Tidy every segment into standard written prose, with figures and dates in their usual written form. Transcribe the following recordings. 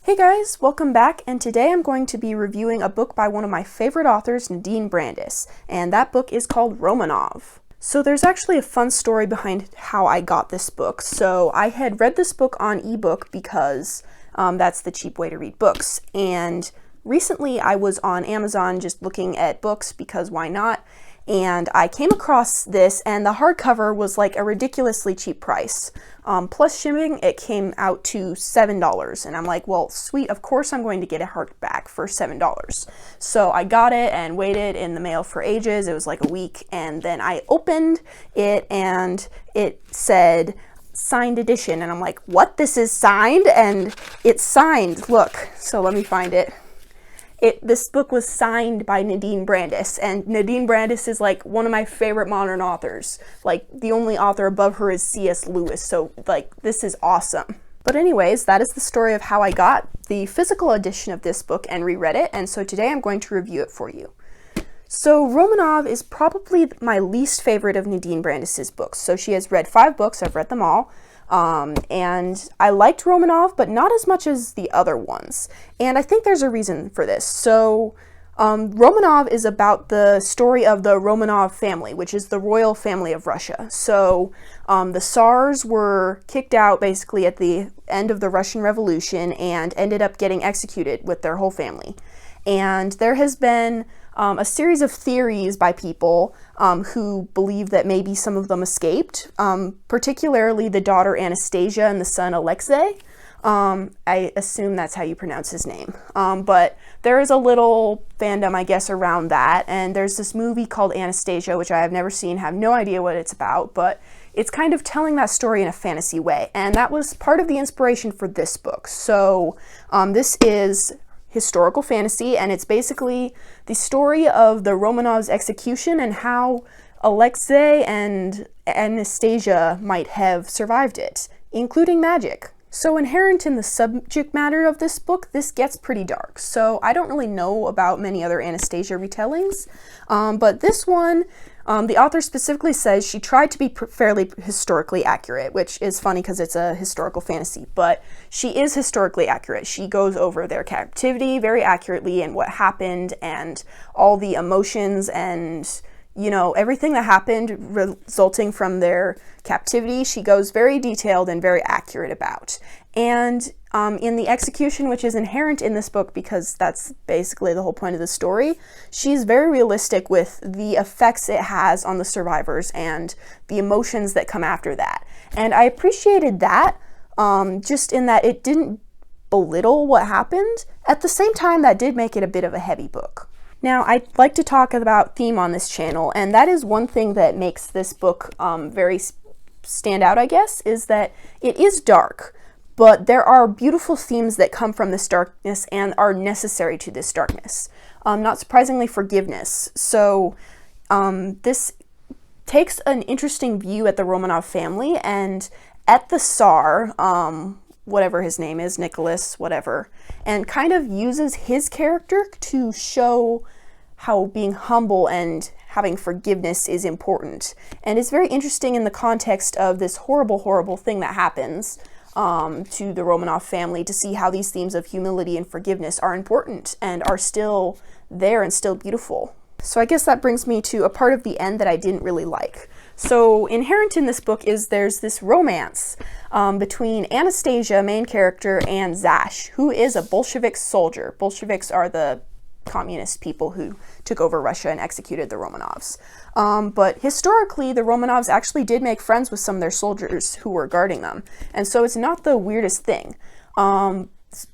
Hey guys, welcome back, and today I'm going to be reviewing a book by one of my favorite authors, Nadine Brandes, and that book is called Romanov. So there's actually a fun story behind how I got this book. So I had read this book on ebook because that's the cheap way to read books, and recently I was on Amazon just looking at books because why not, and I came across this, and the hardcover was like a ridiculously cheap price. Plus shipping, it came out to $7, and I'm like, well, sweet, of course I'm going to get a hardback for $7. So I got it and waited in the mail for ages. It was like a week, and then I opened it, and it said signed edition, and I'm like, what? This is signed? And it's signed. Look, so let me find it. This book was signed by Nadine Brandes, and Nadine Brandes is like one of my favorite modern authors. Like, the only author above her is C.S. Lewis, so like, this is awesome. But anyways, that is the story of how I got the physical edition of this book and reread it, and so today I'm going to review it for you. So Romanov is probably my least favorite of Nadine Brandes' books. So she has read 5 books, I've read them all. And I liked Romanov, but not as much as the other ones. And I think there's a reason for this. So Romanov is about the story of the Romanov family, which is the royal family of Russia. So the Tsars were kicked out basically at the end of the Russian Revolution and ended up getting executed with their whole family. And there has been a series of theories by people who believe that maybe some of them escaped, particularly the daughter Anastasia and the son Alexei. I assume that's how you pronounce his name. But there is a little fandom, I guess, around that. And there's this movie called Anastasia, which I have never seen, have no idea what it's about, but it's kind of telling that story in a fantasy way. And that was part of the inspiration for this book. So this is historical fantasy, and it's basically the story of the Romanovs' execution and how Alexei and Anastasia might have survived it, including magic. So inherent in the subject matter of this book, this gets pretty dark. So I don't really know about many other Anastasia retellings, but this one, the author specifically says she tried to be fairly historically accurate, which is funny because it's a historical fantasy, but she is historically accurate. She goes over their captivity very accurately and what happened and all the emotions and, you know, everything that happened resulting from their captivity. She goes very detailed and very accurate about. And in the execution, which is inherent in this book because that's basically the whole point of the story, she's very realistic with the effects it has on the survivors and the emotions that come after that. And I appreciated that, just in that it didn't belittle what happened. At the same time, that did make it a bit of a heavy book. Now, I'd like to talk about theme on this channel, and that is one thing that makes this book very stand out, I guess, is that it is dark. But there are beautiful themes that come from this darkness and are necessary to this darkness. Not surprisingly, forgiveness. So this takes an interesting view at the Romanov family and at the Tsar, whatever his name is, Nicholas, whatever, and kind of uses his character to show how being humble and having forgiveness is important. And it's very interesting in the context of this horrible, horrible thing that happens to the Romanov family, to see how these themes of humility and forgiveness are important and are still there and still beautiful. So I guess that brings me to a part of the end that I didn't really like. So inherent in this book is there's this romance between Anastasia, main character, and Zash, who is a Bolshevik soldier. Bolsheviks are the communist people who took over Russia and executed the Romanovs. But historically, the Romanovs actually did make friends with some of their soldiers who were guarding them. And so it's not the weirdest thing.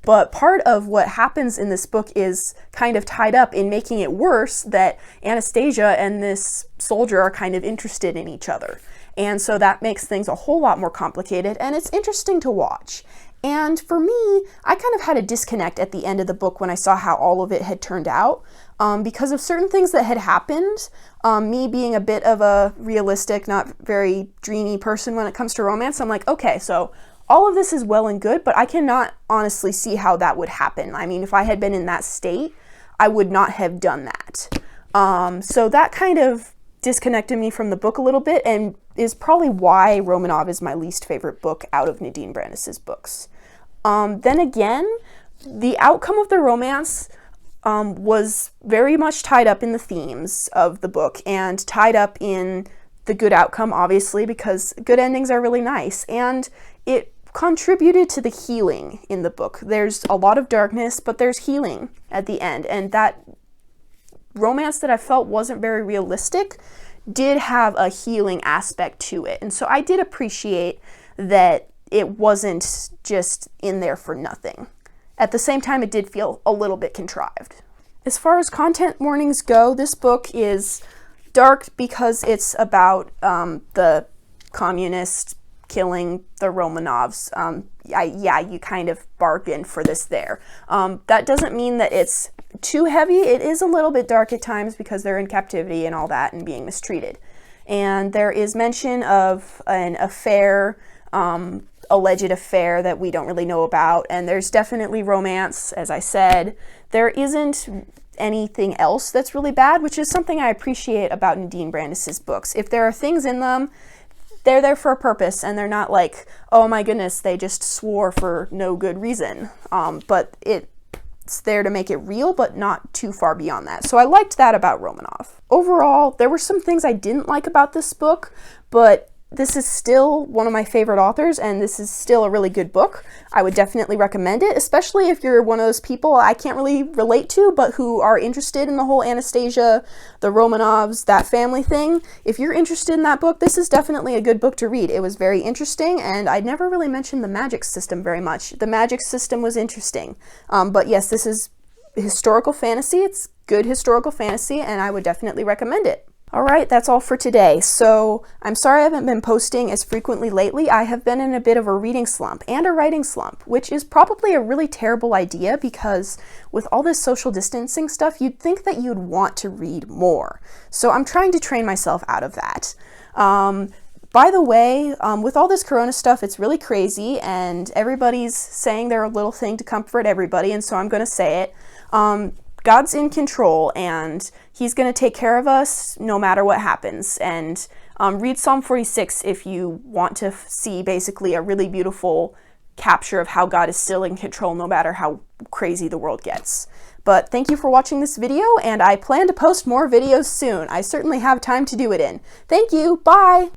But part of what happens in this book is kind of tied up in making it worse that Anastasia and this soldier are kind of interested in each other. And so that makes things a whole lot more complicated, and it's interesting to watch. And for me, I kind of had a disconnect at the end of the book when I saw how all of it had turned out, because of certain things that had happened. Me being a bit of a realistic, not very dreamy person when it comes to romance, I'm like, okay, so all of this is well and good, but I cannot honestly see how that would happen. I mean, if I had been in that state, I would not have done that. So that kind of disconnected me from the book a little bit and is probably why Romanov is my least favorite book out of Nadine Brandes' books. Then again, the outcome of the romance was very much tied up in the themes of the book and tied up in the good outcome, obviously, because good endings are really nice. And it contributed to the healing in the book. There's a lot of darkness, but there's healing at the end. And that romance that I felt wasn't very realistic did have a healing aspect to it. And so I did appreciate that it wasn't just in there for nothing. At the same time, it did feel a little bit contrived. As far as content warnings go, this book is dark because it's about the communist killing the Romanovs. Yeah, you kind of bargained for this there. That doesn't mean that it's too heavy. It is a little bit dark at times because they're in captivity and all that and being mistreated. And there is mention of an affair, alleged affair that we don't really know about, and there's definitely romance, as I said. There isn't anything else that's really bad, which is something I appreciate about Nadine Brandes' books. If there are things in them, they're there for a purpose, and they're not like, oh my goodness, they just swore for no good reason. But it's there to make it real, but not too far beyond that. So I liked that about Romanov. Overall, there were some things I didn't like about this book, but this is still one of my favorite authors, and this is still a really good book. I would definitely recommend it, especially if you're one of those people I can't really relate to, but who are interested in the whole Anastasia, the Romanovs, that family thing. If you're interested in that book, this is definitely a good book to read. It was very interesting, and I never really mentioned the magic system very much. The magic system was interesting. But yes, this is historical fantasy. It's good historical fantasy, and I would definitely recommend it. Alright, that's all for today. So I'm sorry I haven't been posting as frequently lately. I have been in a bit of a reading slump and a writing slump, which is probably a really terrible idea because with all this social distancing stuff, you'd think that you'd want to read more. So I'm trying to train myself out of that. By the way, with all this corona stuff, it's really crazy and everybody's saying their little thing to comfort everybody, and so I'm going to say it. God's in control, and he's going to take care of us no matter what happens. And read Psalm 46 if you want to see basically a really beautiful capture of how God is still in control no matter how crazy the world gets. But thank you for watching this video, and I plan to post more videos soon. I certainly have time to do it in. Thank you. Bye.